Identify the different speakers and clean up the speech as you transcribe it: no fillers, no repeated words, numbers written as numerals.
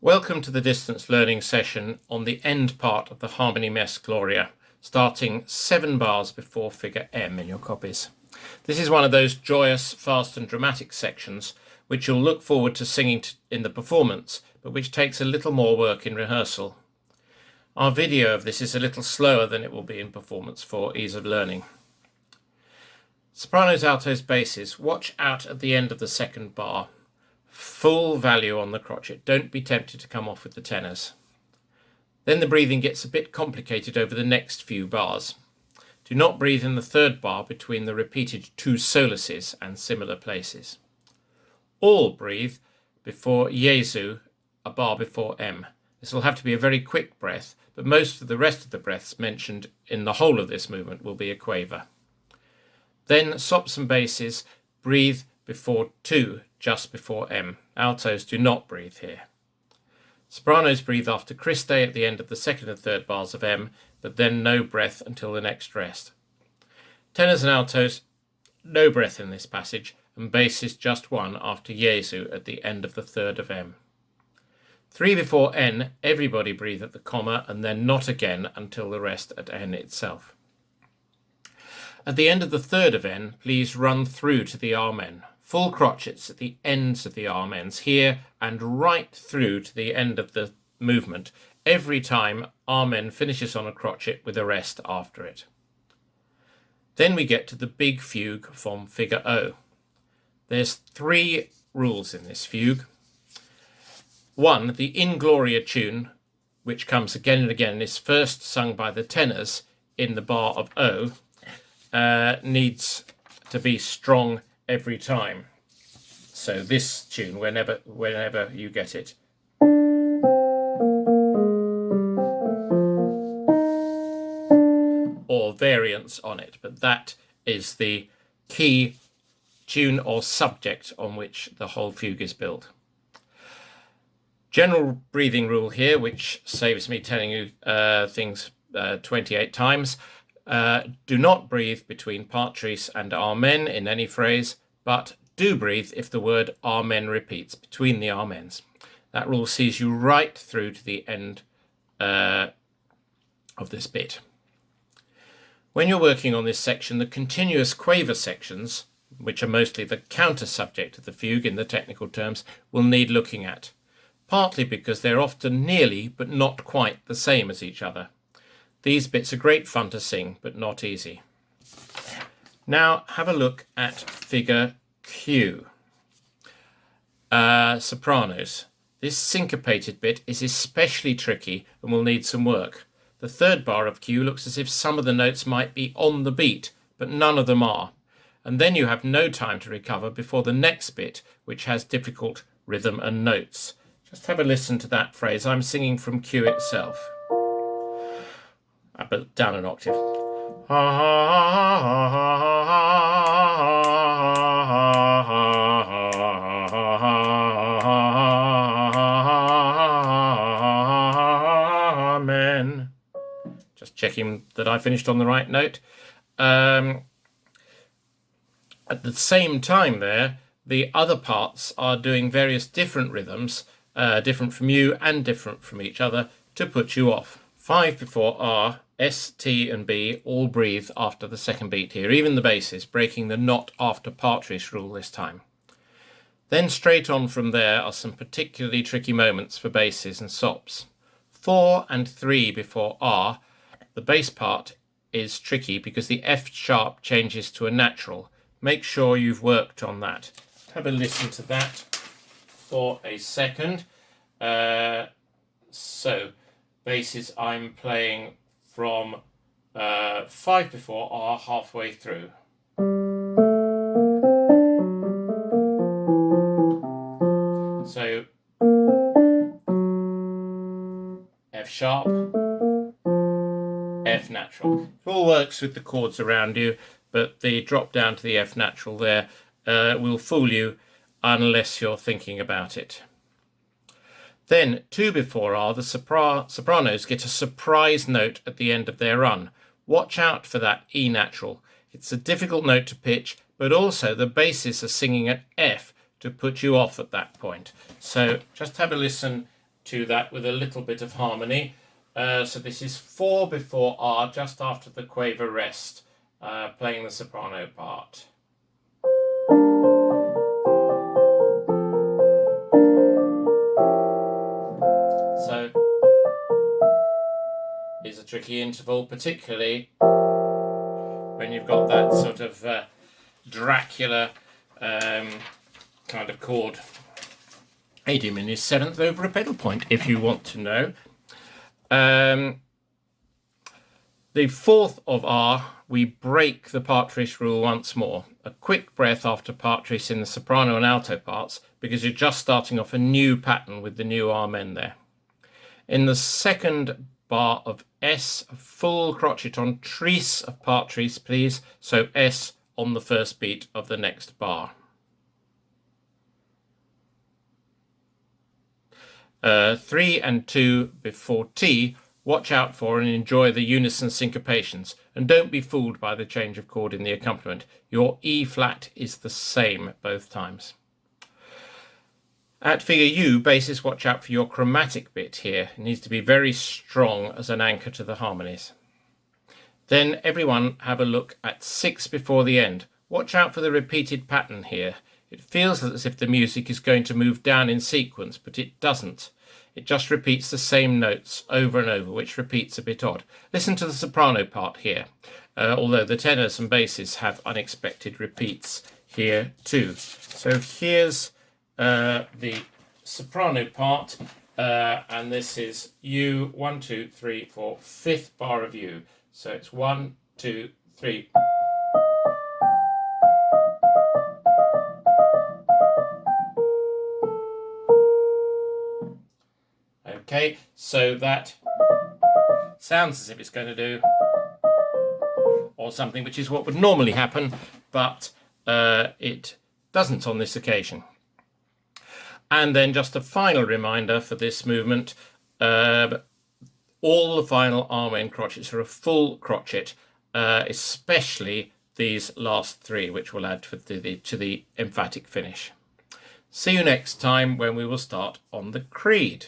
Speaker 1: Welcome to the distance learning session on the end part of the Harmoniemesse Gloria, starting 7 bars before figure M in your copies. This is one of those joyous, fast and dramatic sections which you'll look forward to singing in the performance, but which takes a little more work in rehearsal. Our video of this is a little slower than it will be in performance for ease of learning. Sopranos, altos, basses, watch out at the end of the second bar. Full value on the crotchet. Don't be tempted to come off with the tenors. Then the breathing gets a bit complicated over the next few bars. Do not breathe in the third bar between the repeated 2 soluses and similar places. All breathe before Jesu, a bar before M. This will have to be a very quick breath, but most of the rest of the breaths mentioned in the whole of this movement will be a quaver. Then sops and basses breathe before 2, just before M. Altos do not breathe here. Sopranos breathe after Christe at the end of the second and third bars of M, but then no breath until the next rest. Tenors and altos, no breath in this passage, and basses just 1 after Jesu at the end of the third of M. 3 before N, everybody breathe at the comma and then not again until the rest at N itself. At the end of the third of N, please run through to the Amen. Full crotchets at the ends of the Amens here and right through to the end of the movement every time Amen finishes on a crotchet with a rest after it. Then we get to the big fugue from figure O. There's 3 rules in this fugue. 1, the In Gloria tune, which comes again and again and is first sung by the tenors in the bar of O, needs to be strong every time. So this tune, whenever you get it. Or variants on it, but that is the key tune or subject on which the whole fugue is built. General breathing rule here, which saves me telling you things 28 times. Do not breathe between Patris and Amen in any phrase, but do breathe if the word Amen repeats between the Amens. That rule sees you right through to the end of this bit. When you're working on this section, the continuous quaver sections, which are mostly the counter subject of the fugue in the technical terms, will need looking at, partly because they're often nearly but not quite the same as each other. These bits are great fun to sing, but not easy. Now have a look at figure Q. Sopranos. This syncopated bit is especially tricky and will need some work. The third bar of Q looks as if some of the notes might be on the beat, but none of them are. And then you have no time to recover before the next bit, which has difficult rhythm and notes. Just have a listen to that phrase. I'm singing from Q itself. But down an octave. Amen. Just checking that I finished on the right note. At the same time there, the other parts are doing various different rhythms, different from you and different from each other, to put you off. 5 before R, S, T and B all breathe after the second beat here, even the basses, breaking the not after Patris rule this time. Then straight on from there are some particularly tricky moments for basses and sops. 4 and 3 before R, the bass part is tricky because the F sharp changes to a natural. Make sure you've worked on that. Have a listen to that for a second. Basses, I'm playing from 5 before R halfway through. So F sharp, F natural. It all works with the chords around you, but the drop down to the F natural there will fool you unless you're thinking about it. Then 2 before R, the sopranos get a surprise note at the end of their run. Watch out for that E natural. It's a difficult note to pitch, but also the basses are singing at F to put you off at that point. So just have a listen to that with a little bit of harmony. So this is 4 before R, just after the quaver rest, playing the soprano part. So is a tricky interval, particularly when you've got that sort of Dracula kind of chord. Idiom in his 7th over a pedal point, if you want to know. The 4th of R, we break the part-tris rule once more. A quick breath after part-tris in the soprano and alto parts, because you're just starting off a new pattern with the new amen there. In the 2nd bar of S, a full crotchet on tris of part-tris, please. So S on the first beat of the next bar. 3 and 2 before T, watch out for and enjoy the unison syncopations, and don't be fooled by the change of chord in the accompaniment. Your E flat is the same both times. At figure U, basses, watch out for your chromatic bit here. It needs to be very strong as an anchor to the harmonies. Then everyone have a look at 6 before the end. Watch out for the repeated pattern here. It feels as if the music is going to move down in sequence, but it doesn't. It just repeats the same notes over and over, which repeats a bit odd. Listen to the soprano part here, although the tenors and basses have unexpected repeats here too. So here's the soprano part, and this is U, 1, 2, 3, 4, 5th bar of U. So it's 1, 2, 3. Okay, so that sounds as if it's going to do or something, which is what would normally happen, but it doesn't on this occasion. And then just a final reminder for this movement, all the final amen crotchets are a full crotchet, especially these last 3, which will add to the emphatic finish. See you next time when we will start on the Creed.